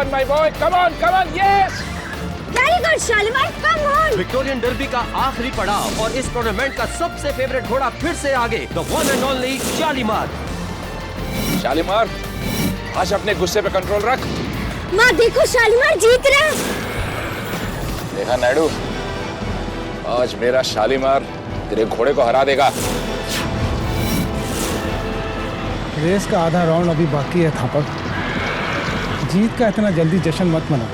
on, my boy. Come on, yes. Very good, Shalimar. Come on. Victorian derby का आखिरी पड़ाव और इस टूर्नामेंट का सबसे फेवरेट घोड़ा फिर से आगे, the one and only Shalimar. Shalimar, आज अपने गुस्से पे कंट्रोल रख. माँ देखो, शालीमार जीत रहा है. देखा नायडू, आज मेरा शालीमार तेरे घोड़े को हरा देगा. रेस का आधा राउंड अभी बाकी है थापर. जीत का इतना जल्दी जश्न मत मना.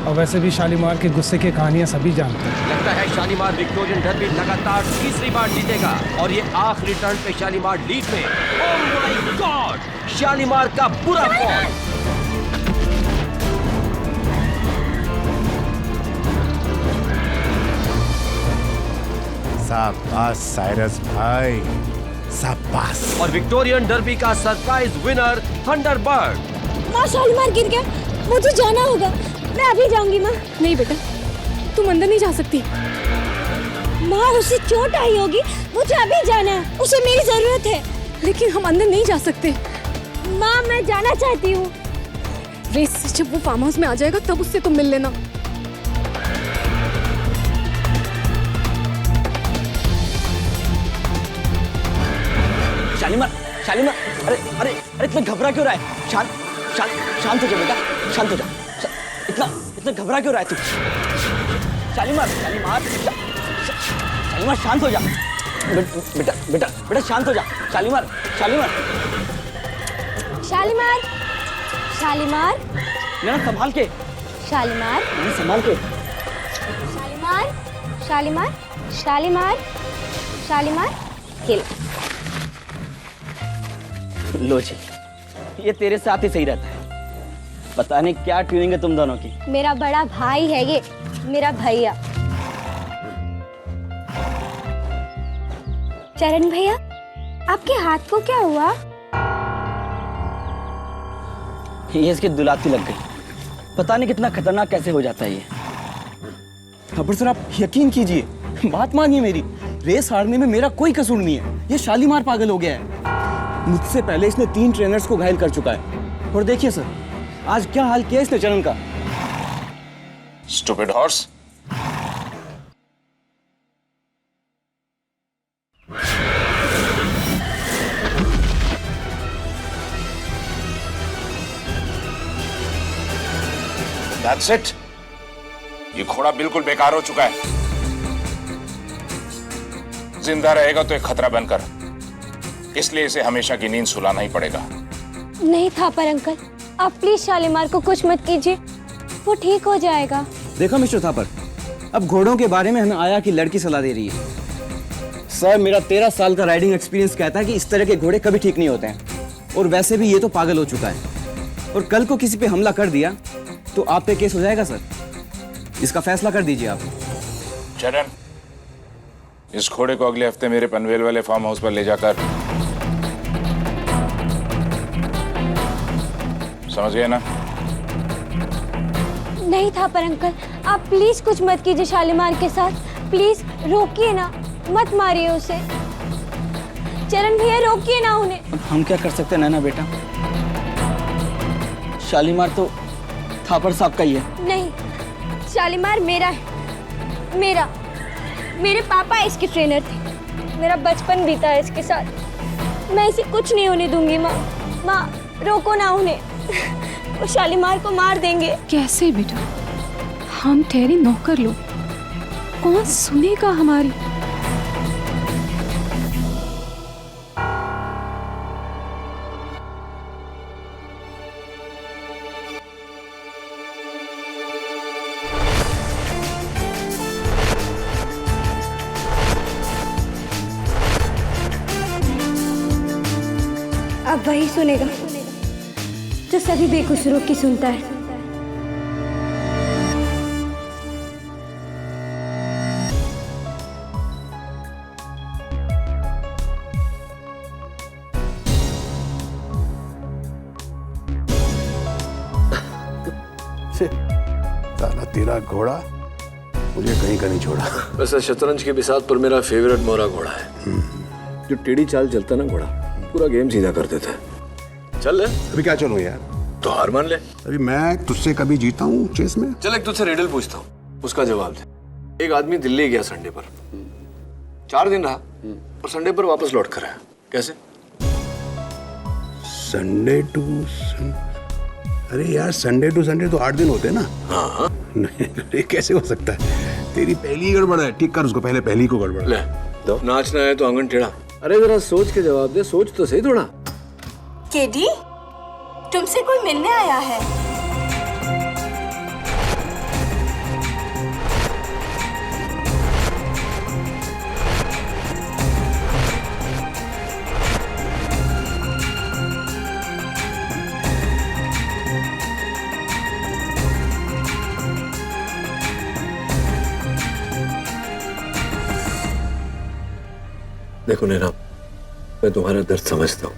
और वैसे भी शालीमार के गुस्से की कहानियां सभी जानते हैं. लगता है शालीमार विक्टोरियन डर्बी लगातार तीसरी बार जीतेगा और ये आखिरी टर्न पे शालीमार लीड में. ओह माय गॉड, शालीमार का बुरा फॉल. शाबाश साइरस भाई, शाबाश. और विक्टोरियन डर्बी का सरप्राइज विनर थंडरबर्ड. माँ शालीमार गिर गया. मुझे जाना होगा. मैं अभी जाऊंगी माँ. नहीं बेटा, तुम अंदर नहीं जा सकती. माँ उसे चोट आई होगी. मुझे अभी जाना है. उसे मेरी जरूरत है. लेकिन हम अंदर नहीं जा सकते. माँ मैं जाना चाहती हूँ. रेस से जब वो फार्म हाउस में आ जाएगा तब उससे तुम मिल लेना. शालीमार, शालीमार, अरे अरे अरे इतना घबरा क्यों रहा है? शांत हो जा बेटा, शांत हो जा. इतना घबरा क्यों रहा है तू? शालीमार, शालीमार शांत हो जा. बेटा शांत हो जा. शालीमार. ना संभाल के. संभाल के. शालीमार खेल. लो जी, ये तेरे साथ ही सही रहता है. पता नहीं क्या ट्यूनिंग है तुम दोनों की. मेरा बड़ा भाई है ये, मेरा भैया. चरण भैया, आपके हाथ को क्या हुआ? ये इसकी दुलाती लग गई. पता नहीं कितना खतरनाक कैसे हो जाता है ये. खबर सर, आप यकीन कीजिए, बात मानिए मेरी. रेस हारने में मेरा कोई कसूर नहीं है. ये शालीमार पागल हो गया है. मुझसे पहले इसने 3 ट्रेनर्स को घायल कर चुका है. और देखिए सर, आज क्या हाल किया इसने चरण का. Stupid horse. That's it. ये घोड़ा बिल्कुल बेकार हो चुका है. जिंदा रहेगा तो एक खतरा बनकर, इसलिए इसे हमेशा की नींद सुलाना ही पड़ेगा. नहीं थापर अंकल, आप प्लीज शालीमार को कुछ मत कीजिए. वो ठीक हो जाएगा. देखो मिस्टर थापर, अब घोड़ों के बारे में हमें आया कि लड़की सलाह दे रही है. सर, मेरा 13 साल का राइडिंग एक्सपीरियंस कहता है कि इस तरह के घोड़े कभी ठीक नहीं होते हैं. और वैसे भी ये तो पागल हो चुका है. और कल को किसी पे हमला कर दिया तो आप पे केस हो जाएगा सर. इसका फैसला कर दीजिए आप. चरण, इस घोड़े को अगले हफ्ते मेरे पनवेल वाले फार्म हाउस पर ले जाकर, समझ गए ना? नहीं थापर अंकल, आप प्लीज कुछ मत कीजिए शालीमार के साथ. प्लीज रोकिए ना, मत मारिए उसे. चरण भैया रोकिए ना उन्हें. अब हम क्या कर सकते हैं नैना बेटा. शालीमार तो थापर साहब का ही है. नहीं, शालीमार मेरा है. मेरे पापा इसके ट्रेनर थे. मेरा बचपन बीता है इसके साथ. मैं इसे कुछ नहीं होने दूंगी. माँ रोको ना उन्हें. वो शालीमार को मार देंगे. कैसे बेटा, हम ठहरे नौकर लोग, कौन सुनेगा हमारी. अब वही सुनेगा जो सभी बेकसूरों की सुनता है. साला तेरा घोड़ा मुझे कहीं का नहीं छोड़ा. वैसे शतरंज के बिसात पर मेरा फेवरेट मोरा घोड़ा है. जो टेढ़ी चाल चलता ना घोड़ा, पूरा गेम सीधा कर देता है. चल ले. अभी क्या चलूं यार? तो हार मान ले। अभी मैं तुझसे कभी जीता हूँ चेस में? चल एक तुझसे रिडल पूछता हूँ, उसका जवाब दे। एक आदमी दिल्ली गया संडे पर, 4 दिन रहा और संडे पर वापस लौट कर आया। कैसे? संडे टू अरे यार, संडे टू संडे तो 8 दिन होते हैं ना। हाँ। नहीं, ये कैसे हो सकता है? तेरी पहली गड़बड़ है, ठीक कर उसको, पहले पहली को गड़बड़। ले दो। नाचना है तो आंगन टेढ़ा। अरे जरा सोच के जवाब दे, सोच तो सही थोड़ा। केडी, तुमसे कोई मिलने आया है। देखो नैना, मैं तुम्हारा दर्द समझता हूँ,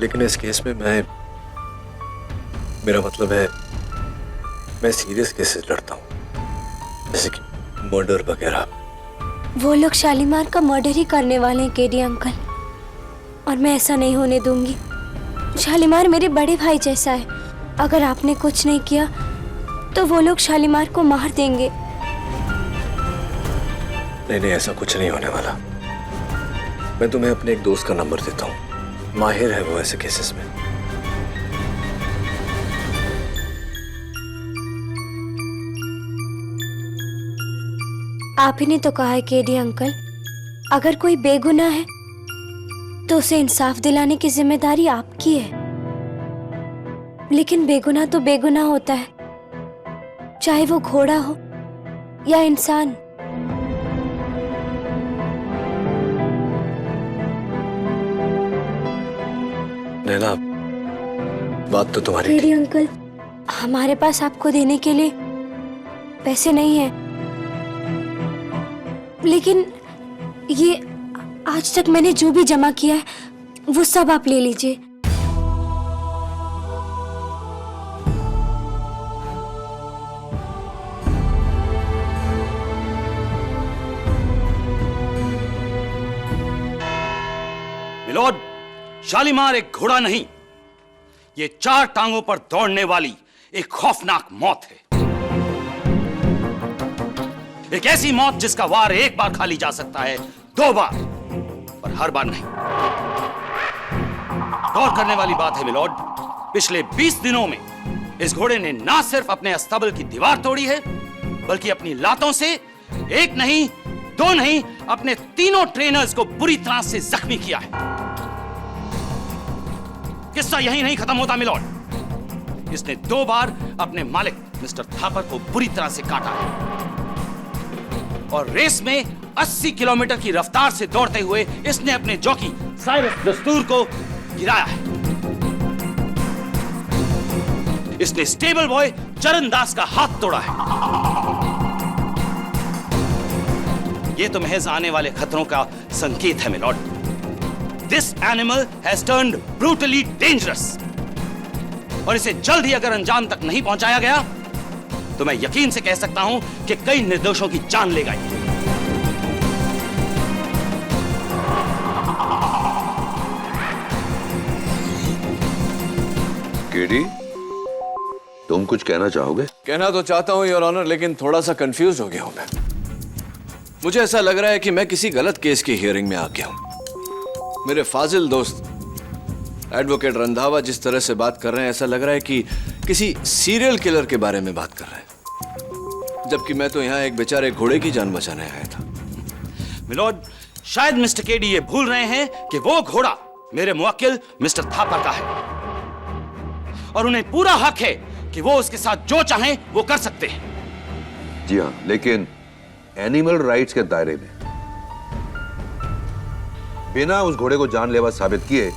लेकिन इस केस में मेरा मतलब है, मैं सीरियस केसेस लड़ता हूँ, जैसे कि मर्डर वगैरह। वो लोग शालीमार का मर्डर ही करने वाले हैं केडी अंकल, और मैं ऐसा नहीं होने दूंगी। शालीमार मेरे बड़े भाई जैसा है, अगर आपने कुछ नहीं किया तो वो लोग शालीमार को मार देंगे। नहीं, ऐसा कुछ नहीं होने वाला। मैं तुम्हें अपने एक दोस्त का नंबर देता हूँ, माहिर है वो ऐसे केसेस में। आप ही ने तो कहा है केडी अंकल, अगर कोई बेगुनाह है तो उसे इंसाफ दिलाने की जिम्मेदारी आपकी है। लेकिन बेगुनाह तो बेगुनाह होता है, चाहे वो घोड़ा हो या इंसान। नैना, बात तो तुम्हारी केडी अंकल, हमारे पास आपको देने के लिए पैसे नहीं है, लेकिन ये आज तक मैंने जो भी जमा किया है वो सब आप ले लीजिए। मिलोड, शालीमार एक घोड़ा नहीं, ये 4 टांगों पर दौड़ने वाली एक खौफनाक मौत है। एक ऐसी मौत जिसका वार एक बार खा ली जा सकता है, 2 बार, पर हर बार नहीं। गौर करने वाली बात है मिलोड, पिछले 20 दिनों में इस घोड़े ने ना सिर्फ अपने अस्तबल की दीवार तोड़ी है, बल्कि अपनी लातों से 1 नहीं, 2 नहीं, अपने 3 ट्रेनर्स को बुरी तरह से जख्मी किया है। किस्सा यही नहीं खत्म होता मिलोड, इसने 2 बार अपने मालिक मिस्टर थापर को बुरी तरह से काटा है, और रेस में 80 किलोमीटर की रफ्तार से दौड़ते हुए इसने अपने जॉकी साइरस दस्तूर को गिराया है। इसने स्टेबल बॉय चरण दास का हाथ तोड़ा है। यह तो महज आने वाले खतरों का संकेत है milord. This animal has turned brutally dangerous, और इसे जल्द ही अगर अंजाम तक नहीं पहुंचाया गया तो मैं यकीन से कह सकता हूं कि कई निर्दोषों की जान लेगा। केडी, तुम कुछ कहना चाहोगे? कहना तो चाहता हूं योर ऑनर, लेकिन थोड़ा सा कंफ्यूज हो गया हूं मैं। मुझे ऐसा लग रहा है कि मैं किसी गलत केस की हियरिंग में आ गया हूं। मेरे फाजिल दोस्त एडवोकेट रंधावा जिस तरह से बात कर रहे हैं, ऐसा लग रहा है कि किसी सीरियल किलर के बारे में बात कर रहे हैं, जबकि मैं तो यहां एक बेचारे घोड़े की जान बचाने आया था। मिलोड, शायद मिस्टर केडी ये भूल रहे हैं कि वो घोड़ा मेरे मुवक्किल मिस्टर थापर का है, और उन्हें पूरा हक है कि वो उसके साथ जो चाहें वो कर सकते हैं। जी हाँ, लेकिन एनिमल राइट्स के दायरे में बिना उस घोड़े को जानलेवा साबित किए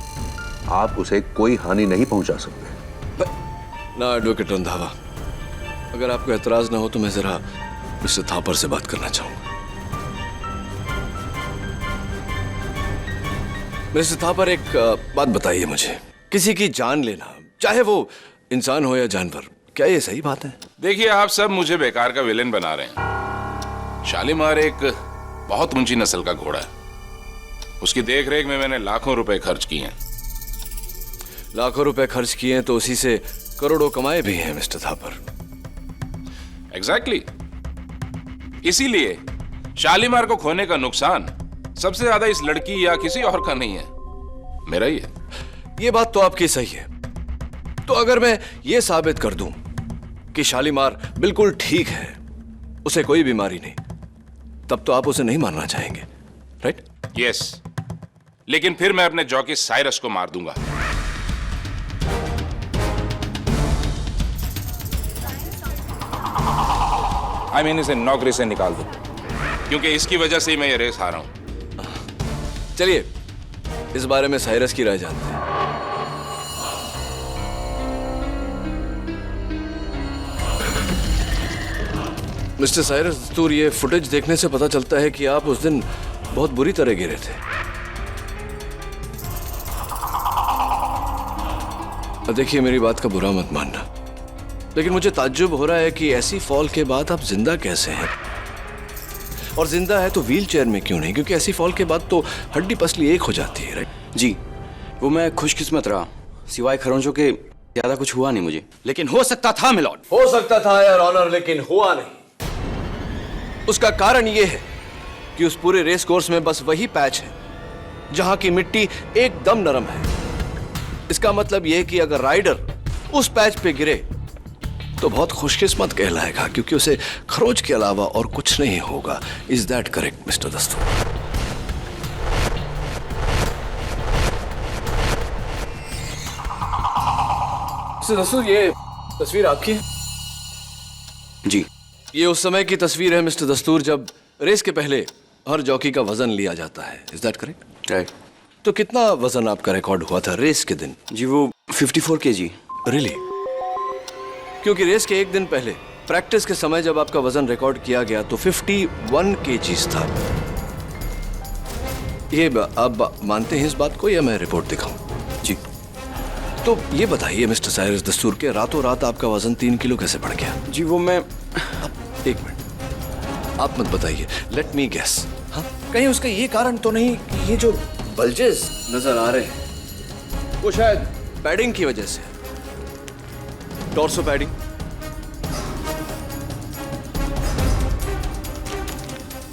आप उसे कोई हानि नहीं पहुंचा सकते। ना एडवोकेट रंधावा, अगर आपको एतराज ना हो तो मैं जरा मिस्टर थापर से बात करना चाहूंगा। मिस्टर थापर, एक बात बताइए मुझे, किसी की जान लेना, चाहे वो इंसान हो या जानवर, क्या ये सही बात है? देखिए, आप सब मुझे बेकार का विलेन बना रहे हैं। शालीमार एक बहुत ऊंची नस्ल का घोड़ा है, उसकी देखरेख में मैंने लाखों रुपए खर्च किए हैं। लाखों रुपए खर्च किए हैं तो उसी से करोड़ों कमाए भी हैं मिस्टर थापर। एग्जैक्टली इसीलिए शालीमार को खोने का नुकसान सबसे ज्यादा इस लड़की या किसी और का नहीं है, मेरा ही है। ये बात तो आपकी सही है। तो अगर मैं ये साबित कर दूं कि शालीमार बिल्कुल ठीक है, उसे कोई बीमारी नहीं, तब तो आप उसे नहीं मारना चाहेंगे, राइट? यस, लेकिन फिर मैं अपने जॉकी साइरस को मार दूंगा। आई मीन इसे नौकरी से निकाल दूं, क्योंकि इसकी वजह से ही मैं ये रेस हारा हूं। चलिए इस बारे में साइरस की राय जानते हैं। मिस्टर साइरस दस्तूर, ये फुटेज देखने से पता चलता है कि आप उस दिन बहुत बुरी तरह गिरे थे। अब देखिए, मेरी बात का बुरा मत मानना, लेकिन मुझे ताज्जुब हो रहा है कि ऐसी फॉल के बाद आप जिंदा कैसे हैं? और जिंदा है तो व्हील चेयर में क्यों नहीं? क्योंकि ऐसी फॉल के बाद तो हड्डी पसली एक हो जाती है, राइट? जी, वो मैं खुशकिस्मत रहा, सिवाय खरोंचों के ज्यादा कुछ हुआ नहीं मुझे। लेकिन हो सकता था मिलॉर्ड। हो सकता था योर ऑनर, लेकिन हुआ नहीं। उसका कारण यह है कि उस पूरे रेस कोर्स में बस वही पैच है जहां की मिट्टी एकदम नरम है। इसका मतलब यह कि अगर राइडर उस पैच पे गिरे तो बहुत खुशकिस्मत कहलाएगा, क्योंकि उसे खरोच के अलावा और कुछ नहीं होगा। इज दैट करेक्ट मिस्टर दस्तूर? मिस्टर दस्तूर, ये तस्वीर आपकी है? जी, ये उस समय की तस्वीर है मिस्टर दस्तूर जब रेस के पहले हर जॉकी का वजन लिया जाता है। Is that correct? राइट। तो कितना वजन आपका रिकॉर्ड हुआ था रेस के दिन? जी, वो 54 kg। रियली? क्योंकि रेस के एक दिन पहले प्रैक्टिस के समय जब आपका वजन रिकॉर्ड किया गया तो 51 kg था। ये आप मानते हैं इस बात को या मैं रिपोर्ट दिखाऊं? जी। तो ये बताइए मिस्टर साइरस दस्तूर के रातों रात आपका वजन 3 किलो कैसे बढ़ गया? जी, वो मैं एक मिनट, आप मत बताइए, लेट मी गेस। हाँ, कहीं उसका ये कारण तो नहीं कि ये जो बल्जेस नजर आ रहे हैं वो शायद पैडिंग की वजह से, टॉर्सो पैडिंग,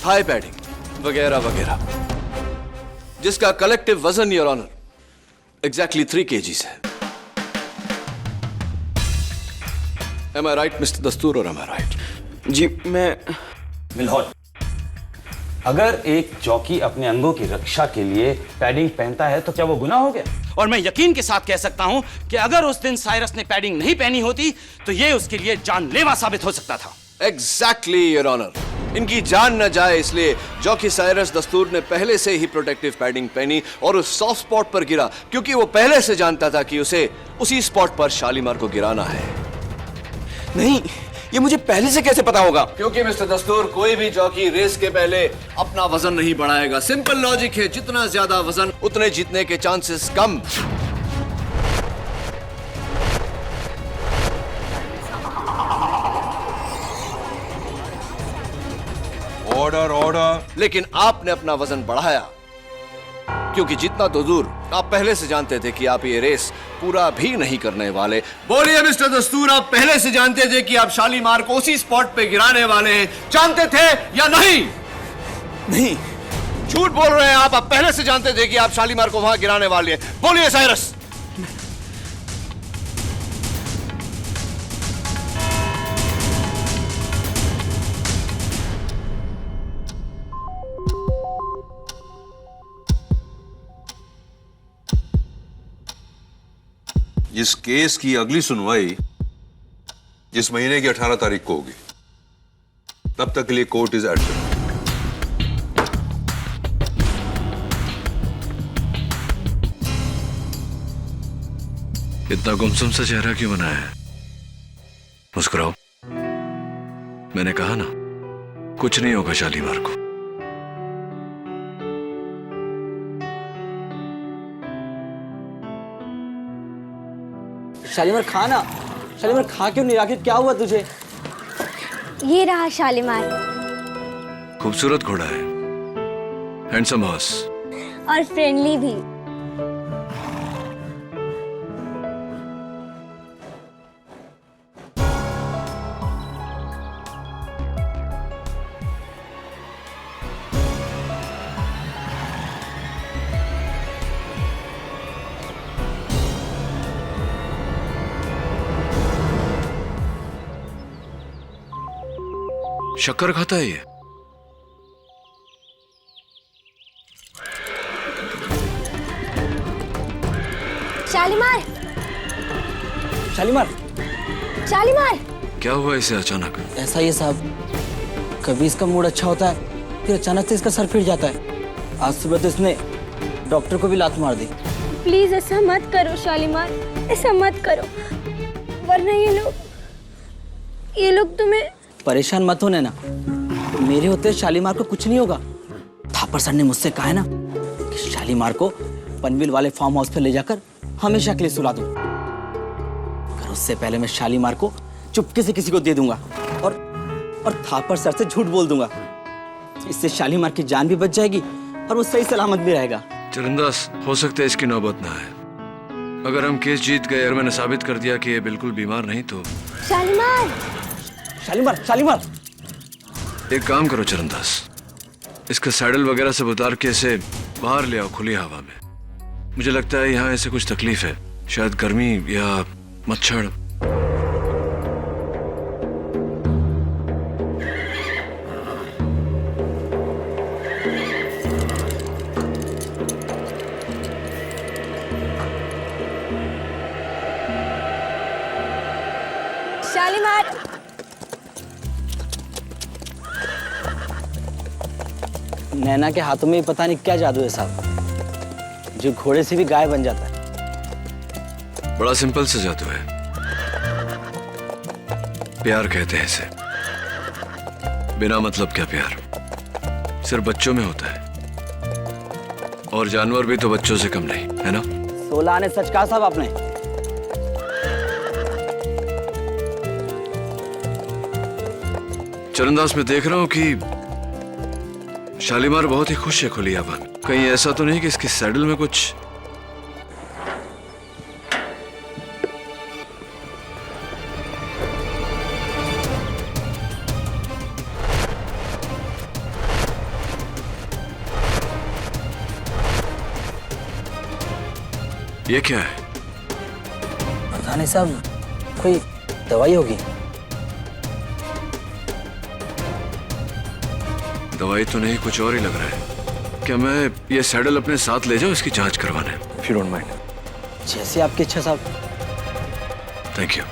थाई पैडिंग वगैरह वगैरह, जिसका कलेक्टिव वजन योर ऑनर एग्जैक्टली 3 kgs है। Am I right, Mr. दस्तूर, और am I right? जी, मैं मिलॉर्ड, अगर एक जॉकी अपने अंगों की रक्षा के लिए पैडिंग पहनता है तो क्या वो गुनाह हो गया? और मैं यकीन के साथ कह सकता हूं कि अगर उस दिन साइरस ने पैडिंग नहीं पहनी होती तो ये उसके लिए जानलेवा साबित हो सकता था। Exactly, Your Honor. इनकी जान न जाए इसलिए जॉकी साइरस दस्तूर ने पहले से ही प्रोटेक्टिव पैडिंग पहनी और उस सॉफ्ट स्पॉट पर गिरा, क्योंकि वो पहले से जानता था कि उसे उसी स्पॉट पर शालीमार को गिराना है। नहीं, ये मुझे पहले से कैसे पता होगा? क्योंकि मिस्टर दस्तूर, कोई भी जॉकी रेस के पहले अपना वजन नहीं बढ़ाएगा। सिंपल लॉजिक है, जितना ज्यादा वजन उतने जीतने के चांसेस कम। Order order. लेकिन आपने अपना वजन बढ़ाया, क्योंकि जितना तो दूर आप पहले से जानते थे कि आप ये रेस पूरा भी नहीं करने वाले। बोलिए मिस्टर दस्तूर, आप पहले से जानते थे कि आप शालीमार को उसी स्पॉट पे गिराने वाले हैं, जानते थे या नहीं? नहीं, झूठ बोल रहे हैं आप पहले से जानते थे कि आप शालीमार को वहां गिराने वाले हैं। बोलिए साइरस। इस केस की अगली सुनवाई इस महीने की 18 तारीख को होगी। तब तक के लिए कोर्ट इज एडजर्न। इतना गुमसुम सा चेहरा क्यों बनाया है? मुस्कुराओ। मैंने कहा ना, कुछ नहीं होगा शालीमार को। शालीमार खा ना। शालीमार खा क्यों नहीं? आखिर क्या हुआ तुझे? ये रहा शालीमार। खूबसूरत घोड़ा है, हैंडसम हॉर्स, और फ्रेंडली भी। शक्कर खाता है ये? शालीमार, शालीमार, शालीमार। क्या हुआ इसे अचानक? ऐसा ही है साहब, कभी इसका मूड अच्छा होता है, फिर अचानक से इसका सर फिर जाता है। आज सुबह तो इसने डॉक्टर को भी लात मार दी। प्लीज ऐसा मत करो शालीमार, ऐसा मत करो, वरना ये लोग तुम्हें। परेशान मत होने ना, मेरे होते शालीमार को कुछ नहीं होगा। थापर सर ने मुझसे कहा है ना कि शालीमार को पनबिल वाले फार्म हाउस पे ले जाकर हमेशा के लिए सुला दूं। पर उससे पहले मैं शालीमार को चुपके से किसी को दे दूंगा और थापर सर से झूठ बोल दूंगा। इससे शालीमार की जान भी बच जाएगी और वो सही सलामत भी रहेगा। चरणदास, हो सकता है इसकी नौबत ना आए। अगर हम केस जीत गए और मैंने साबित कर दिया कि ये बिल्कुल बीमार नहीं तो। शालीमार, शालीमार, शालीमार। एक काम करो चरणदास, इसका सैडल वगैरह सब उतार के इसे बाहर ले आओ खुली हवा में। मुझे लगता है यहाँ ऐसे कुछ तकलीफ है, शायद गर्मी या मच्छर। शालीमार। नैना के हाथों में पता नहीं क्या जादू है साहब, जो घोड़े से भी गाय बन जाता है। बड़ा सिंपल सा जादू है, प्यार कहते हैं इसे। बिना मतलब क्या प्यार, सिर्फ बच्चों में होता है, और जानवर भी तो बच्चों से कम नहीं है ना। 16 आने सच कहा साहब आपने। चरणदास, मैं देख रहा हूं कि शालीमार बहुत ही खुश है खुली हवा में। कहीं ऐसा तो नहीं कि इसके सैडल में कुछ। ये क्या है? पता नहीं साहब, कोई दवाई होगी। दवाई तो नहीं, कुछ और ही लग रहा है। क्या मैं ये सैडल अपने साथ ले जाऊं इसकी जांच करवाने? If you don't mind. जैसे आपकी इच्छा साहब। Thank you.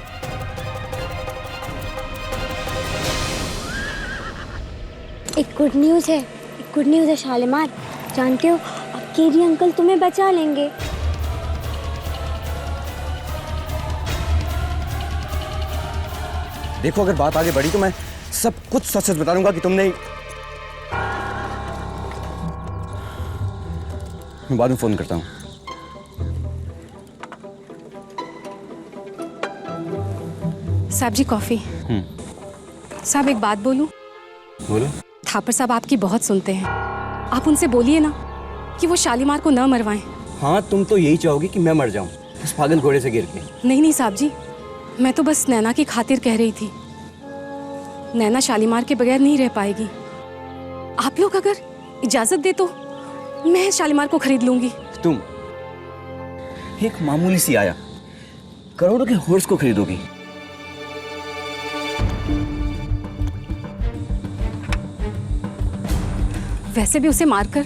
एक गुड न्यूज़ है, एक गुड न्यूज़ है शालीमार। जानते हो, अब केरी अंकल तुम्हें बचा लेंगे। देखो, अगर बात आगे बढ़ी तो मैं सब कुछ सच सच बता दूंगा कि तुमने। मैं बाद में फोन करता हूँ। साहब जी कॉफी। साहब एक बात बोलूं? बोलो। थापर साहब आपकी बहुत सुनते हैं, आप उनसे बोलिए ना कि वो शालीमार को न मरवाएं। हाँ, तुम तो यही चाहोगी कि मैं मर जाऊं उस पागल घोड़े से गिर के। नहीं नहीं साहब जी, मैं तो बस नैना की खातिर कह रही थी। नैना शालीमार के बगैर नहीं रह पाएगी। आप लोग अगर इजाजत दे तो मैं शालीमार को खरीद लूंगी। तुम एक मामूली सी आया करोड़ों के हॉर्स को खरीदोगी? वैसे भी उसे मारकर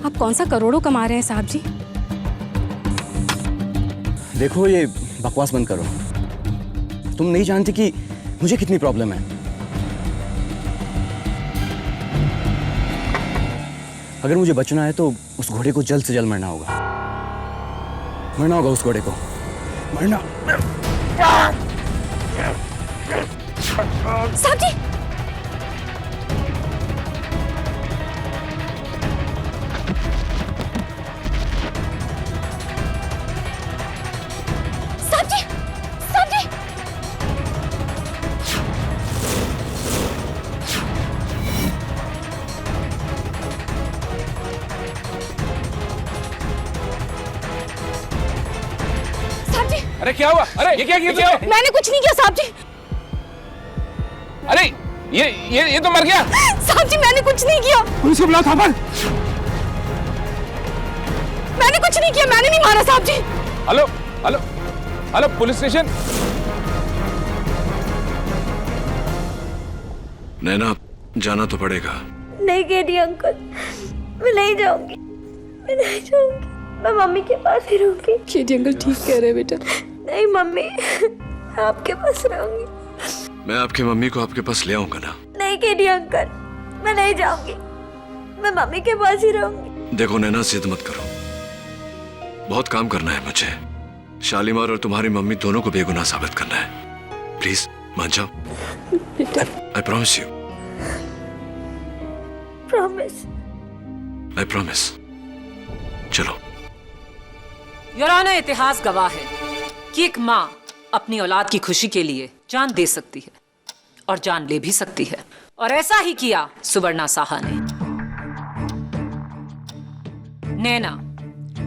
आप कौन सा करोड़ों कमा रहे हैं साहब जी? देखो, ये बकवास बंद करो। तुम नहीं जानती कि मुझे कितनी प्रॉब्लम है। अगर मुझे बचना है तो उस घोड़े को जल्द से जल्द मरना होगा। मरना होगा उस घोड़े को, मरना। साहब जी, साहब जी, साहब जी। साहब जी, अरे क्या हुआ? अरे ये क्या किया तुमने? मैंने कुछ नहीं किया साहब जी। अरे ये तो मर गया। साहब जी, मैंने कुछ नहीं किया। पुलिस को बुलाओ थापर। मैंने कुछ नहीं किया, मैंने नहीं मारा साहब जी। Hello hello hello, police station. Naina, जाना तो पड़ेगा। नहीं केडी अंकल, मैं नहीं जाऊंगी, मैं नहीं जाऊंगी, मैं मम्मी के पास ही रहूंगी। केडी अंकल ठीक कह रहे हैं बेटा। नहीं मम्मी, मैं आपके पास रहूंगी। मैं आपकी मम्मी को आपके पास ले आऊंगा ना। नहीं केडी अंकल, मैं नहीं जाऊंगी, मैं मम्मी के पास ही रहूंगी। देखो नैना, जिद मत करो, बहुत काम करना है मुझे। शालीमार और तुम्हारी मम्मी दोनों को बेगुनाह साबित करना है। प्लीज मान जाओ। I promise you. Promise. I promise. चलो। योर ऑनर, इतिहास गवाह है कि एक माँ अपनी औलाद की खुशी के लिए जान दे सकती है और जान ले भी सकती है, और ऐसा ही किया सुवर्णा साहा ने। नैना,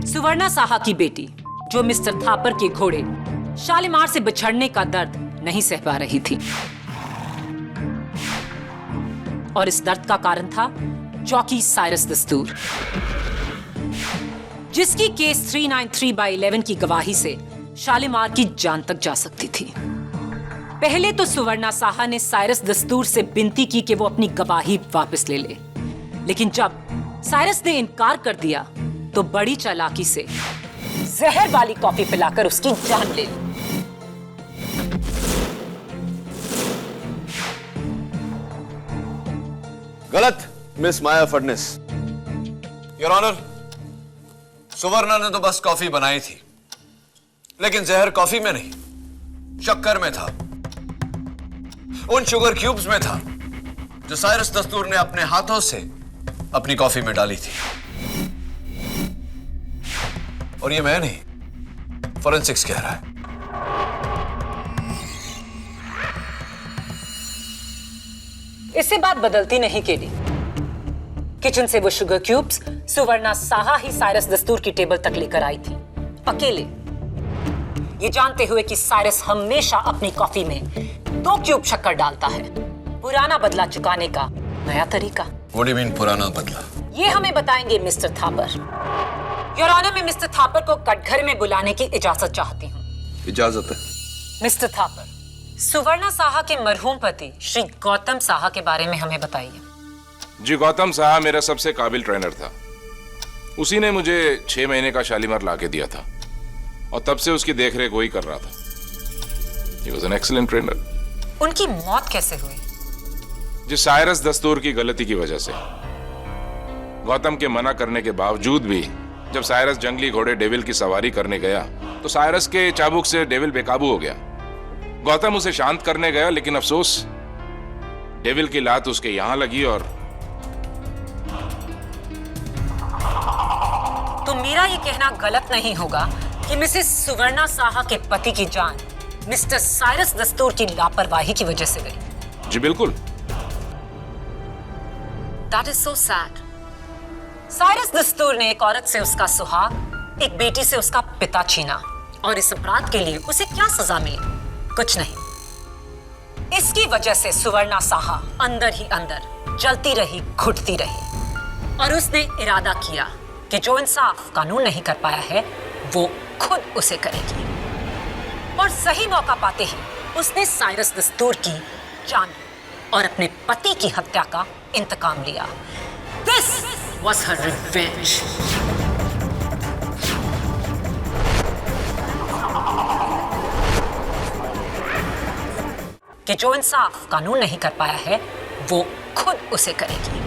सुवर्णा साहा की बेटी, जो मिस्टर थापर के घोड़े शालीमार से बिछड़ने का दर्द नहीं सह पा रही थी, और इस दर्द का कारण था चौकी साइरस दस्तूर, जिसकी केस 393/11 की गवाही से शालीमार की जान तक जा सकती थी। पहले तो सुवर्णा साहा ने साइरस दस्तूर से विनती की कि वो अपनी गवाही वापस ले ले, लेकिन जब साइरस ने इनकार कर दिया तो बड़ी चालाकी से जहर वाली कॉफी पिलाकर उसकी जान ले ली। गलत, miss Maya Phadnis. Your honour, सुवर्णा ने तो बस कॉफी बनाई थी, लेकिन जहर कॉफी में नहीं, शक्कर में था, उन शुगर क्यूब्स में था जो साइरस दस्तूर ने अपने हाथों से अपनी कॉफी में डाली थी। और ये मैं नहीं, फॉरेंसिक्स कह रहा है। इससे बात बदलती नहीं केडी। किचन से वो शुगर क्यूब्स सुवर्णा साहा ही साइरस दस्तूर की टेबल तक लेकर आई थी, अकेले, ये जानते हुए कि साइरस हमेशा अपनी कॉफी में 2 क्यूब शक्कर डालता है। पुराना बदला चुकाने का नया तरीका। What do you mean, पुराना बदला? ये हमें बताएंगे मिस्टर थापर। योर ऑनर, मैं मिस्टर थापर को कटघरे में बुलाने की इजाजत चाहती हूँ। इजाजत है। मिस्टर थापर, सुवर्णा साहा के मरहूम पति श्री गौतम साहा के बारे में हमें बताइए। जी, गौतम साहा मेरा सबसे काबिल ट्रेनर था। उसी ने मुझे 6 महीने का शालीमार लाके दिया था, और तब से उसकी देखरेख वही कर रहा था। He was an excellent trainer. उनकी मौत कैसे हुई? जिस साइरस दस्तूर की गलती की वजह से। गौतम के मना करने के बावजूद भी जब साइरस जंगली घोड़े डेविल की सवारी करने गया तो साइरस के चाबुक से डेविल बेकाबू हो गया। गौतम उसे शांत करने गया, लेकिन अफसोस डेविल की लात उसके यहां लगी। और तो मेरा ये कहना गलत नहीं होगा कि मिसेस सुवर्णा साहा के पति की जान मिस्टर साइरस दस्तूर की लापरवाही की वजह से गई। जी बिल्कुल। That is so sad. Cyrus दस्तूर ने एक औरत से उसका सुहाग, एक बेटी से उसका पिता छीना, और इस अपराध के लिए उसे क्या सजा मिली? कुछ नहीं। इसकी वजह से सुवर्णा साहा अंदर ही अंदर जलती रही, घुटती रही, और उसने इरादा किया कि जो इंसाफ कानून नहीं कर पाया है वो खुद उसे करेगी। और सही मौका पाते ही उसने साइरस दस्तूर की जान और अपने पति की हत्या का इंतकाम लिया। This was her revenge. कि जो इंसाफ कानून नहीं कर पाया है वो खुद उसे करेगी।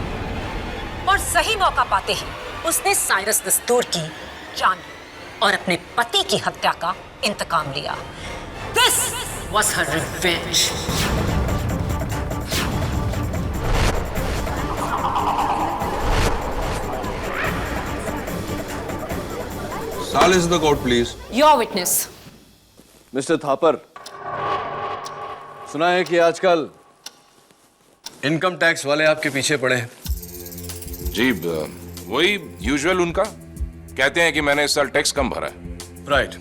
और सही मौका पाते ही उसने साइरस दस्तूर की जान और अपने पति की हत्या का इंतकाम लिया। This was her revenge. Silence in the court, please. Your witness. Mister Thapar, सुना है कि आजकल इनकम टैक्स वाले आपके पीछे पड़े हैं। जी, वही यूजुअल उनका। कहते हैं कि मैंने इस साल टैक्स कम भरा है। राइट।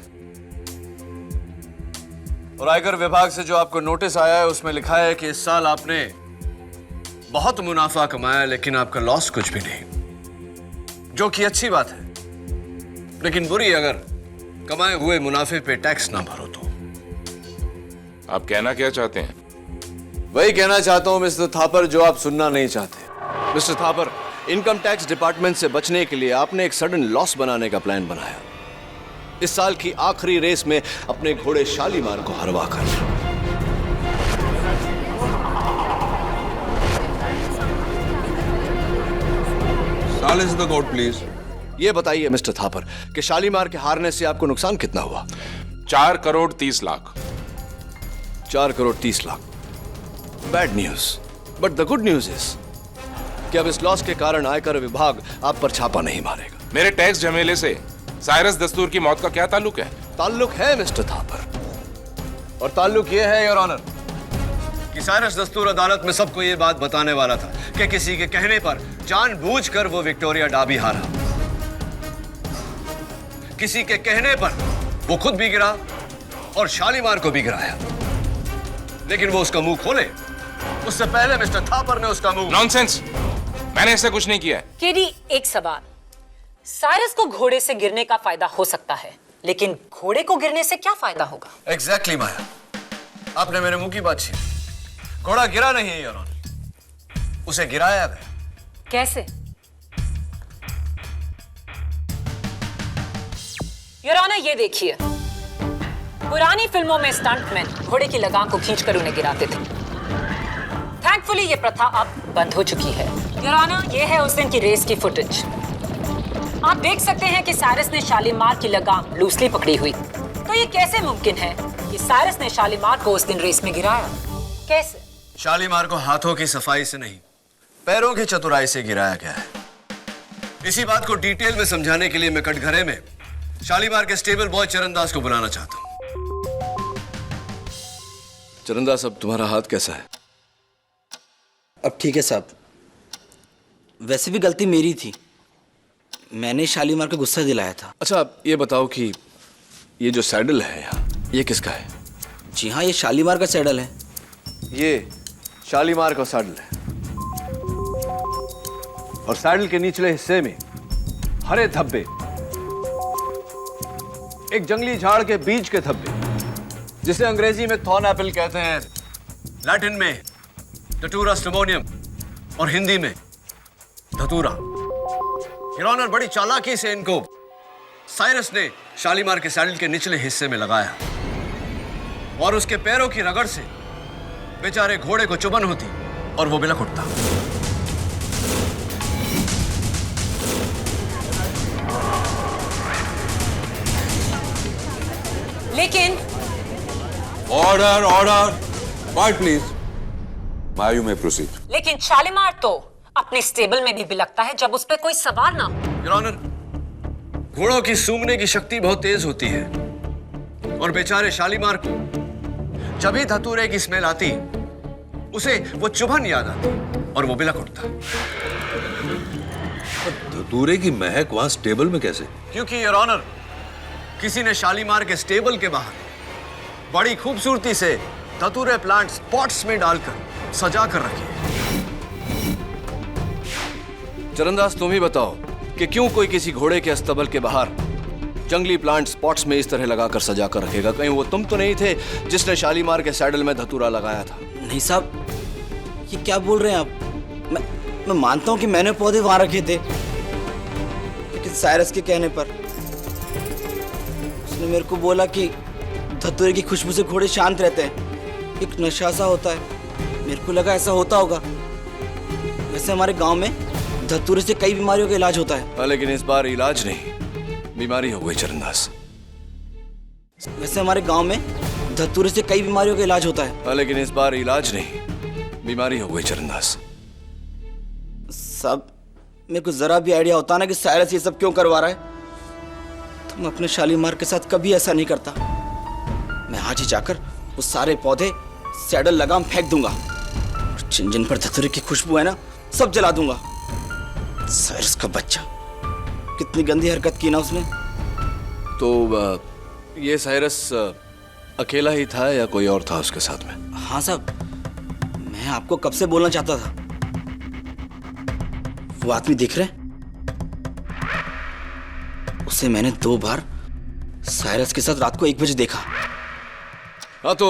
और आयकर विभाग से जो आपको नोटिस आया है उसमें लिखा है कि इस साल आपने बहुत मुनाफा कमाया, लेकिन आपका लॉस कुछ भी नहीं, जो कि अच्छी बात है, लेकिन बुरी अगर कमाए हुए मुनाफे पे टैक्स ना भरो तो। आप कहना क्या चाहते हैं? वही कहना चाहता हूं मिस्टर थापर जो आप सुनना नहीं चाहते। Mister Thapar, income tax department से बचने के लिए आपने एक सडन लॉस बनाने का प्लान बनाया। इस साल की आखिरी रेस में अपने घोड़े शालीमार को हरवा कर। Silence the court please. ये बताइए मिस्टर थापर कि शालीमार के हारने से आपको नुकसान कितना हुआ? 4 crore 30 lakh. 4 crore 30 lakh. Bad news, but the good news is कि अब इस लॉस के कारण आयकर विभाग आप पर छापा नहीं मारेगा। मेरे टैक्स झमेले से साइरस दस्तूर की मौत का क्या ताल्लुक है? ताल्लुक है मिस्टर थापर, और ताल्लुक यह है योर ऑनर कि साइरस दस्तूर अदालत में सबको यह बात बताने वाला था कि किसी के कहने पर जानबूझकर वो विक्टोरिया डाबी हारा। किसी के कहने पर वो खुद भी गिरा और शालीमार को भी गिराया, लेकिन वो उसका मुंह खोले उससे पहले मिस्टर थापर ने उसका मुंह। नॉनसेंस, मैंने ऐसा कुछ नहीं किया है। केडी, एक सवाल। साइरस को घोड़े से गिरने का फायदा हो सकता है, लेकिन घोड़े को गिरने से क्या फायदा होगा? एग्जैक्टली माया, आपने मेरे मुंह की बात छीनी। घोड़ा गिरा नहीं है योर ऑनर, उसे गिराया गया। कैसे? योर ऑनर, ये देखिए, पुरानी फिल्मों में स्टंटमैन घोड़े की लगाम को खींचकर उन्हें गिराते थे। थैंकफुली ये प्रथा अब बंद हो चुकी है। योर ऑनर, ये है उस दिन की रेस की फुटेज। आप देख सकते हैं कि साइरस ने शालीमार की लगाम लूसली पकड़ी हुई। तो ये कैसे मुमकिन है कि साइरस ने शालीमार को उस दिन रेस में गिराया? कैसे? शालीमार को हाथों की सफाई से नहीं, पैरों की चतुराई से गिराया गया है। इसी बात को डिटेल में समझाने के लिए मैं कटघरे में शालीमार के स्टेबल बॉय चरणदास को बुलाना चाहता हूं। चरणदास, अब तुम्हारा हाथ कैसा है? अब ठीक है साहब। वैसे भी गलती मेरी थी, मैंने शालीमार को गुस्सा दिलाया था। अच्छा, ये बताओ कि ये जो सैडल है यहाँ, ये किसका है? जी हाँ, ये शालीमार का सैडल है। ये शालीमार का सैडल है, और सैडल के निचले हिस्से में हरे धब्बे, एक जंगली झाड़ के बीज के धब्बे, जिसे अंग्रेजी में थॉर्न एपल कहते हैं, लैटिन में डटूरा स्टिमोनियम और हिंदी में धतूरा। योर ऑनर, बड़ी चालाकी से इनको साइरस ने शालीमार के सैडल के निचले हिस्से में लगाया, और उसके पैरों की रगड़ से बेचारे घोड़े को चुभन होती और वो बिलख उठता। लेकिन ऑर्डर, ऑर्डर, क्वाइट प्लीज। मायू में प्रोसीड। लेकिन शालीमार तो अपने स्टेबल में भी बिलखता है जब उस पर कोई सवार ना हो। योर ऑनर, घोड़ों की सूंघने की शक्ति बहुत तेज होती है, और बेचारे शालीमार को जब ही धतूरे की स्मेल आती उसे वो चुभन याद आती और वो बिलख उठता। धतूरे की महक वहां स्टेबल में कैसे? क्योंकि योर ऑनर, किसी ने शालीमार के स्टेबल के बाहर बड़ी खूबसूरती से धतूरे प्लांट्स पॉट्स में डालकर सजा कर रखे। चरणदास, तुम ही बताओ कि क्यों कोई किसी घोड़े के अस्तबल के बाहर जंगली प्लांट्स पॉट्स में इस तरह लगाकर सजा कर रखेगा? कहीं वो तुम तो नहीं थे जिसने शालीमार के सैडल में धतूरा लगाया था? नहीं साहब, ये क्या बोल रहे हैं आप? मैं मानता हूं कि मैंने पौधे वहां रखे थे, लेकिन साइरस के कहने पर उसने मेरे को बोला कि धतूरे की खुशबू से घोड़े शांत रहते हैं, एक नशा सा होता है। मेरे को लगा ऐसा होता होगा। वैसे हमारे गांव में धतूरे से कई बीमारियों का इलाज होता है। लेकिन इस बार इलाज नहीं, बीमारी हो गई चरणदास। वैसे हमारे गांव में धतूरे से कई बीमारियों का इलाज होता है। लेकिन इस बार इलाज नहीं, बीमारी हो गई चरणदास। साहब, मेरे को जरा भी आइडिया होता ना कि साइरस ये सब क्यों करवा रहा है, तो मैं अपने शालीमार के साथ कभी ऐसा नहीं करता। मैं आज ही जाकर वो सारे पौधे, सैडल, लगाम फेंक दूंगा, और जिन जिन पर धतूरे की खुशबू है ना, सब जला दूंगा। साइरस का बच्चा, कितनी गंदी हरकत की ना उसने। तो ये साइरस अकेला ही था या कोई और था उसके साथ में? हाँ साहब, मैं आपको कब से बोलना चाहता था। वो आदमी दिख रहे हैं, उसे मैंने 2 बार साइरस के साथ रात को 1 बजे देखा। हाँ, तो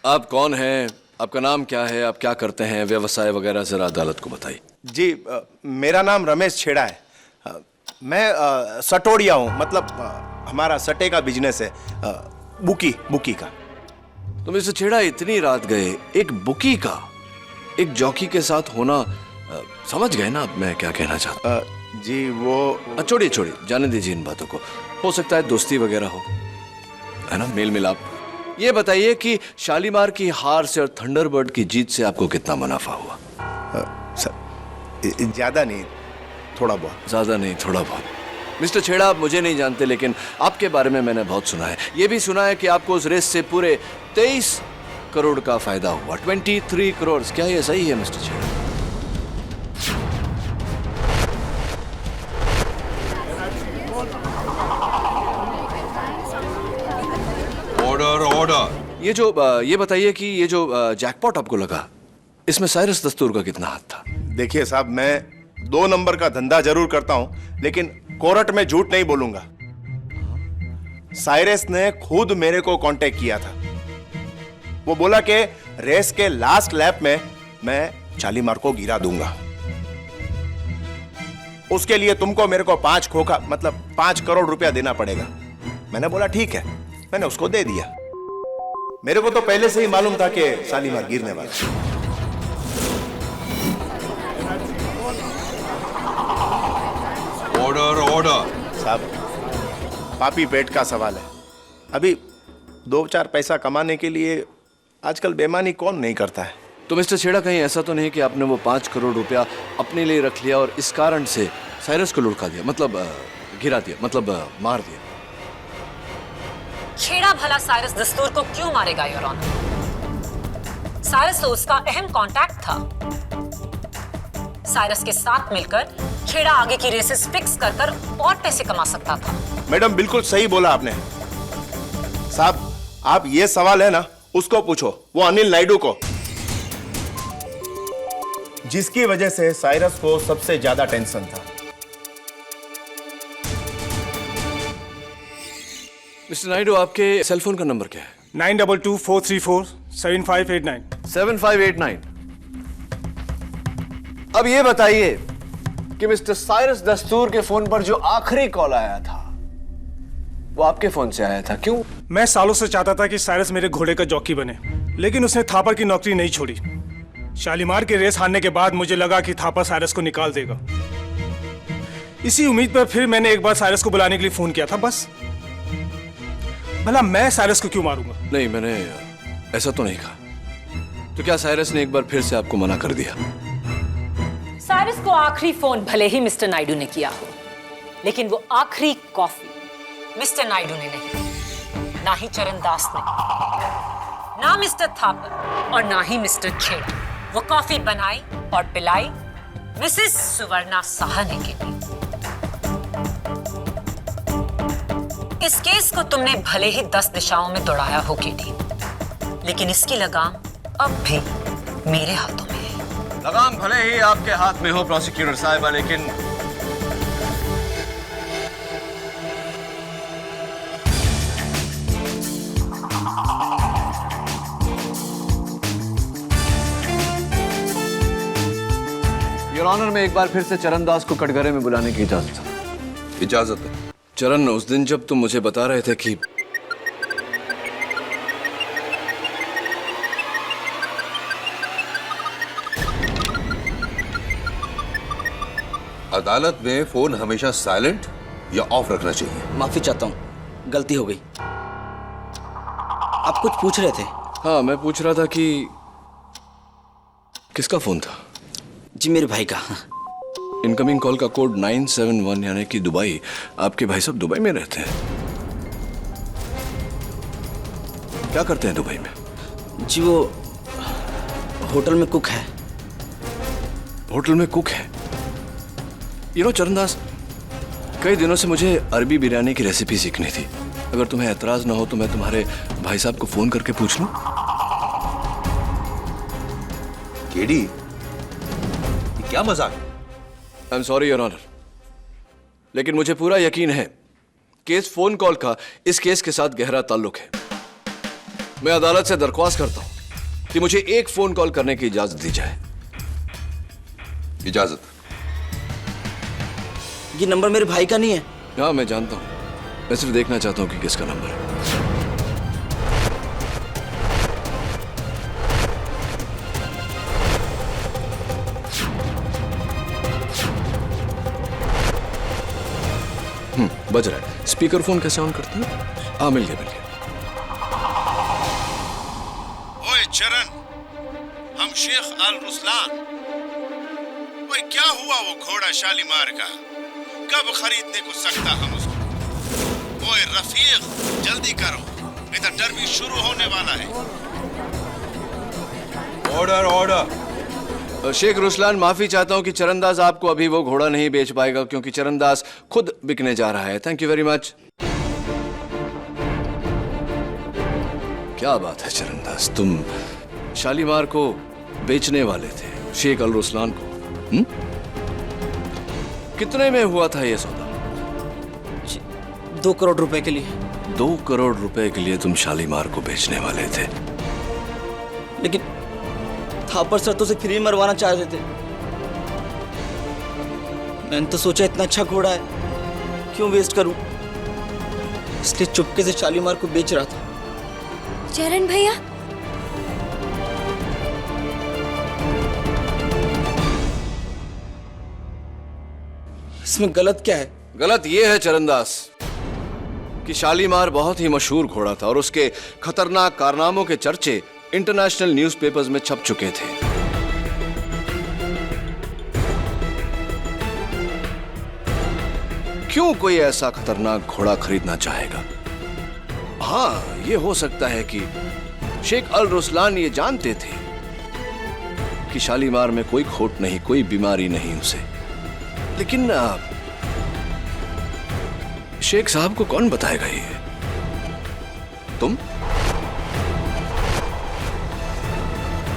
आप कौन हैं, आपका नाम क्या है, आप क्या करते हैं, व्यवसाय वगैरह जरा अदालत को बताइए। जी मेरा नाम रमेश छेड़ा है। मैं सटोड़िया हूँ, मतलब हमारा सटे का बिजनेस है, बुकी का। तो मिस्टर छेड़ा, इतनी रात गए एक बुकी का एक जॉकी के साथ होना, समझ गए ना आप मैं क्या कहना चाहता हूँ? जी वो छोड़िए जाने दीजिए इन बातों को। हो सकता है दोस्ती वगैरह हो, है ना, मेल मिलाप। ये बताइए कि शालीमार की हार से और थंडरबर्ड की जीत से आपको कितना मुनाफा हुआ? सर ज्यादा नहीं, थोड़ा बहुत। ज्यादा नहीं, थोड़ा बहुत। मिस्टर छेड़ा, आप मुझे नहीं जानते, लेकिन आपके बारे में मैंने बहुत सुना है। ये भी सुना है कि आपको उस रेस से पूरे 23 करोड़ का फायदा हुआ। 23 करोड़, क्या ये सही है मिस्टर छेड़ा? ऑर्डर। ये बताइए कि ये जो जैकपॉट आपको लगा, इसमें साइरस दस्तूर का कितना हाथ था? देखिए साहब, मैं 2 नंबर का धंधा जरूर करता हूं, लेकिन कोर्ट में झूठ नहीं बोलूंगा। साइरस ने खुद मेरे को कांटेक्ट किया था। वो बोला कि रेस के लास्ट लैप में मैं शालीमार को गिरा दूंगा। उसके लिए तुमको मेरे को 5 करोड़ रुपया देना पड़ेगा। मैंने बोला ठीक है, मैंने उसको दे दिया। मेरे को तो पहले से ही मालूम था कि शालीमार गिरने वाला। ऑर्डर। साहब, पापी पेट का सवाल है। अभी 2-4 पैसा कमाने के लिए आजकल बेईमानी कौन नहीं करता है। तो मिस्टर छेड़ा, कहीं ऐसा तो नहीं कि आपने वो 5 करोड़ रुपया अपने लिए रख लिया और इस कारण से साइरस को लुढ़का दिया, मतलब गिरा दिया, मतलब मार दिया? छेड़ा भला साइरस दस्तूर को क्यों मारेगा योर ऑनर? साइरस तो उसका अहम कांटेक्ट था। साइरस के साथ मिलकर छेड़ा आगे की रेसेस फिक्स कर और पैसे कमा सकता था। मैडम बिल्कुल सही बोला आपने। साहब, आप ये सवाल है ना, उसको पूछो, वो अनिल नायडू को, जिसकी वजह से साइरस को सबसे ज्यादा टेंशन था। मिस्टर नायडू, आपके सेलफोन का नंबर क्या है? 9224347589। 7589। अब ये बताइए कि मिस्टर साइरस दस्तूर के फोन पर जो आखिरी कॉल आया था वो आपके फोन से आया था, क्यों? मैं सालों से चाहता था कि साइरस मेरे घोड़े का जॉकी बने, लेकिन उसने थापर की नौकरी नहीं छोड़ी। शालीमार की रेस हारने के बाद मुझे लगा कि थापर साइरस को निकाल देगा। इसी उम्मीद पर फिर मैंने एक बार साइरस को बुलाने के लिए फोन किया था, बस। भला मैं साइरस को क्यों मारूंगा? नहीं, मैंने ऐसा तो नहीं कहा। तो क्या साइरस ने एक बार फिर से आपको मना कर दिया? साइरस को आखिरी फोन भले ही मिस्टर नायडू ने किया हो, लेकिन वो आखिरी कॉफी मिस्टर नायडू ने नहीं, ना ही चरणदास ने, ना मिस्टर थापर और ना ही मिस्टर छेड़ा। वो कॉफी बनाई और पिलाई मिसेस सुवर्णा साहनी के लिए। इस केस को तुमने भले ही 10 दिशाओं में दौड़ाया हो केटी, लेकिन इसकी लगाम अब भी मेरे हाथों में है। लगाम भले ही आपके हाथ में हो प्रोसिक्यूटर साहिबा, लेकिन योर ऑनर में एक बार फिर से चरणदास को कटघरे में बुलाने की इजाजत है। इजाजत है। चरण, उस दिन जब तुम मुझे बता रहे थे कि अदालत में फोन हमेशा साइलेंट या ऑफ रखना चाहिए? माफी चाहता हूँ, गलती हो गई। आप कुछ पूछ रहे थे? हाँ, मैं पूछ रहा था कि किसका फोन था? जी, मेरे भाई का। इनकमिंग कॉल का कोड 971, यानी कि दुबई। आपके भाई साहब दुबई में रहते हैं? क्या करते हैं दुबई में? जी, वो होटल में कुक है। होटल में कुक है? चरणदास, कई दिनों से मुझे अरबी बिरयानी की रेसिपी सीखनी थी। अगर तुम्हें एतराज ना हो तो मैं तुम्हारे भाई साहब को फोन करके पूछ लूं? केडी, ये क्या मजाक है? I am sorry your honour, लेकिन मुझे पूरा यकीन है कि इस फोन कॉल का इस केस के साथ गहरा ताल्लुक है। मैं अदालत से दरख्वास्त करता हूं कि मुझे एक फोन कॉल करने की इजाजत दी जाए। इजाजत? ये नंबर मेरे भाई का नहीं है। हाँ मैं जानता हूं, मैं सिर्फ देखना चाहता हूं कि किसका नंबर है। बज रहा है। स्पीकर फोन कैसे ऑन करते हैं? हाँ मिल गया। ओए चरण, हम शेख आल रुसलान। ओए क्या हुआ वो घोड़ा शालीमार का? कब खरीदने को सकता हम उसको? ओए रफीक जल्दी करो, इधर डर्बी शुरू होने वाला है। Order order. शेख रुसलान, माफी चाहता हूं कि चरणदास आपको अभी वो घोड़ा नहीं बेच पाएगा क्योंकि चरणदास खुद बिकने जा रहा है। Thank you very much. क्या बात है चरणदास, तुम शालीमार को बेचने वाले थे शेख अल रुसलान को? कितने में हुआ था ये सौदा? 2 करोड़ रुपए के लिए। 2 करोड़ रुपए के लिए तुम शालीमार को बेचने वाले थे? लेकिन थापर सर तो उसे फ्री में मरवाना चाह रहे थे। मैंने तो सोचा इतना अच्छा घोड़ा है, क्यों वेस्ट करूं, इसलिए चुपके से शालीमार को बेच रहा था। चरण भैया, इसमें गलत क्या है? गलत ये है चरणदास कि शालीमार बहुत ही मशहूर घोड़ा था और उसके खतरनाक कारनामों के चर्चे इंटरनेशनल न्यूज़पेपर्स में छप चुके थे। क्यों कोई ऐसा खतरनाक घोड़ा खरीदना चाहेगा? हाँ, ये हो सकता है कि शेख अल रुसलान ये जानते थे कि शालीमार में कोई खोट नहीं, कोई बीमारी नहीं उसे। लेकिन शेख साहब को कौन बताएगा ये? तुम?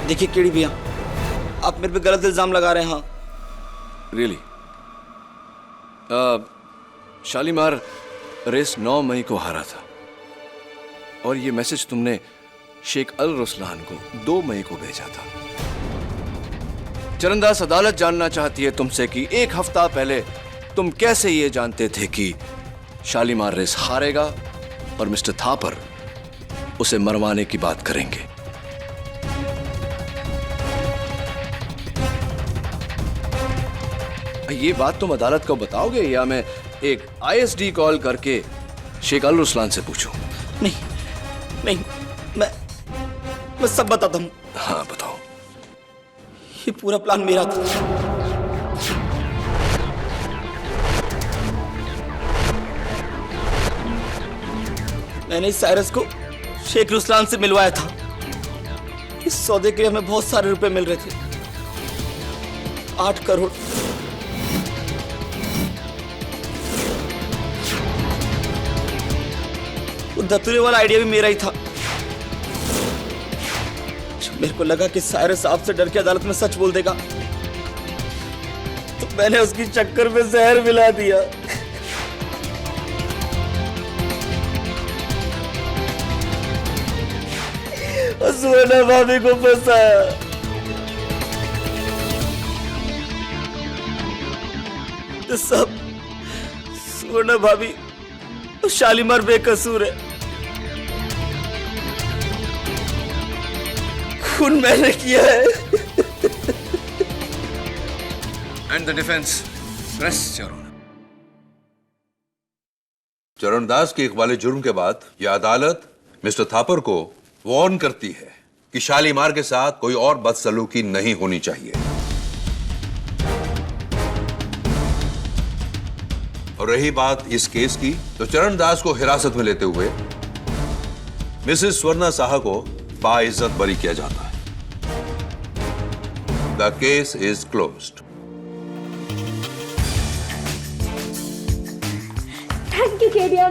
देखिए केड़ी भैया, आप मेरे पे गलत इल्जाम लगा रहे हैं। हाँ रियली? शालीमार रेस 9 मई को हारा था और ये मैसेज तुमने शेख अल रुसलान को 2 मई को भेजा था। चरणदास, अदालत जानना चाहती है तुमसे कि 1 हफ्ता पहले तुम कैसे ये जानते थे कि शालीमार रेस हारेगा और मिस्टर थापर उसे मरवाने की बात करेंगे। ये बात तुम अदालत को बताओगे या मैं एक ISD कॉल करके शेख अल रुसलान से पूछूं? नहीं, मैं सब बताता हूँ। हाँ बताओ। ये पूरा प्लान मेरा था। मैंने इस साइरस को शेख रुसलान से मिलवाया था। इस सौदे के लिए हमें बहुत सारे रुपए मिल रहे थे, 8 करोड़। वो धतूरे वाला आइडिया भी मेरा ही था। जब मेरे को लगा कि साइरस आपसे डर के अदालत में सच बोल देगा, तो मैंने उसकी चक्कर में जहर मिला दिया। और सुवर्णा भाभी को फंसाया। तो सब सुवर्णा भाभी और शालीमार बेकसूर है। खून मैंने किया है। And the defence rest your honour. Charandas के इकबाल जुर्म के बाद यह अदालत मिस्टर थापर को वार्न करती है कि शालीमार के साथ कोई और बदसलूकी नहीं होनी चाहिए। और रही बात इस केस की, तो चरणदास को हिरासत में लेते हुए मिसेस स्वर्णा साहा को बाइज्जत बरी किया जाता है। The case is closed. Thank you Kedia,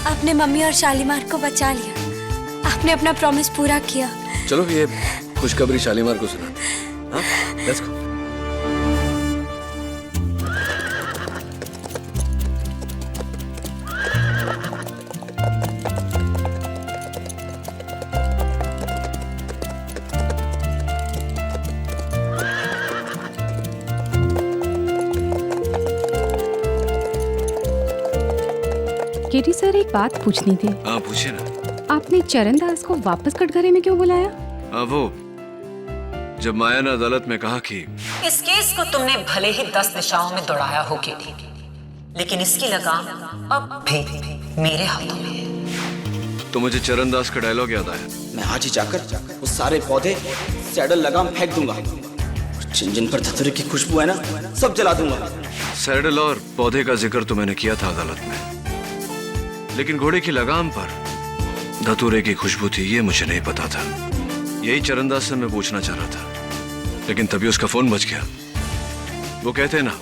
आपने मम्मी और शालीमार को बचा लिया। आपने अपना प्रॉमिस पूरा किया। चलो ये खुशखबरी शालीमार को सुना। हाँ लेट्स गो। केटी सर, एक बात पूछनी थी। हाँ पूछिए ना। आपने चरण दास को वापस कटघरे में क्यों बुलाया? वो जब माया ने अदालत में कहा कि इस केस को तुमने भले ही 10 दिशाओं में दौड़ाया हो केटी, लेकिन इसकी लगाम अब भी मेरे हाथों में है। तो मुझे चरण दास का डायलॉग याद आया। मैं आज ही जाकर वो सारे पौधे सैडल लगाम फेंक दूंगा। जिन जिन पर धतूरे की खुशबू है ना, सब जला दूंगा। सैडल और पौधे का जिक्र तो मैंने किया था अदालत में, लेकिन घोड़े की लगाम पर धतूरे की खुशबू थी ये मुझे नहीं पता था। यही चरणदास से मैं पूछना चाह रहा था, लेकिन तभी उसका फोन बज गया। वो कहते हैं ना,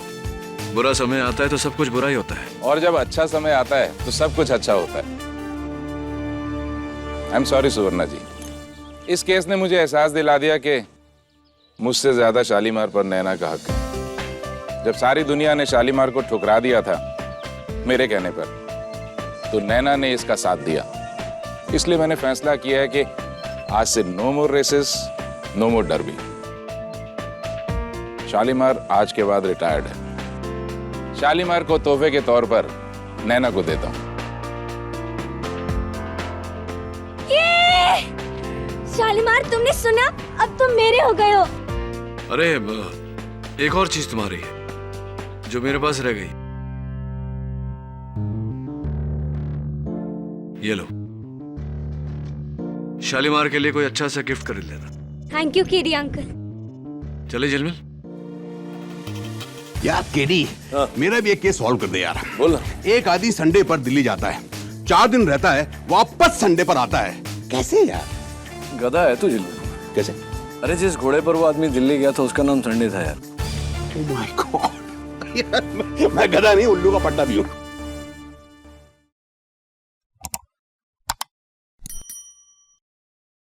बुरा समय आता है तो सब कुछ बुरा ही होता है, और जब अच्छा समय आता है तो सब कुछ अच्छा होता है। आई एम सॉरी सुवर्णा जी, इस केस ने मुझे एहसास दिला दिया कि मुझसे ज्यादा शालीमार पर नैना का हक है। जब सारी दुनिया ने शालीमार को ठुकरा दिया था मेरे कहने पर, तो नैना ने इसका साथ दिया। इसलिए मैंने फैसला किया है कि आज से नो मोर रेसेस, नो मोर डर्बी। शालीमार आज के बाद रिटायर्ड है। शालीमार को तोहफे के तौर पर नैना को देता हूं। शालीमार, तुमने सुना? अब तुम मेरे हो गए हो। अरे एक और चीज तुम्हारी है जो मेरे पास रह गई। ये लो, शालीमार के लिए कोई अच्छा सा गिफ्ट खरीद लेना। Thank you KD uncle. चले झिलमिल। यार केडी, मेरा भी एक केस सॉल्व कर दे यार। बोल। एक आदमी संडे पर दिल्ली जाता है, 4 दिन रहता है, वापस संडे पर आता है। कैसे यार? गधा है तू झिलमिल। कैसे? अरे जिस घोड़े पर वो आदमी दिल्ली गया था उसका नाम संडे था यार। Oh my God. मैं गधा नहीं, उल्लू का पट्टा भी हूँ।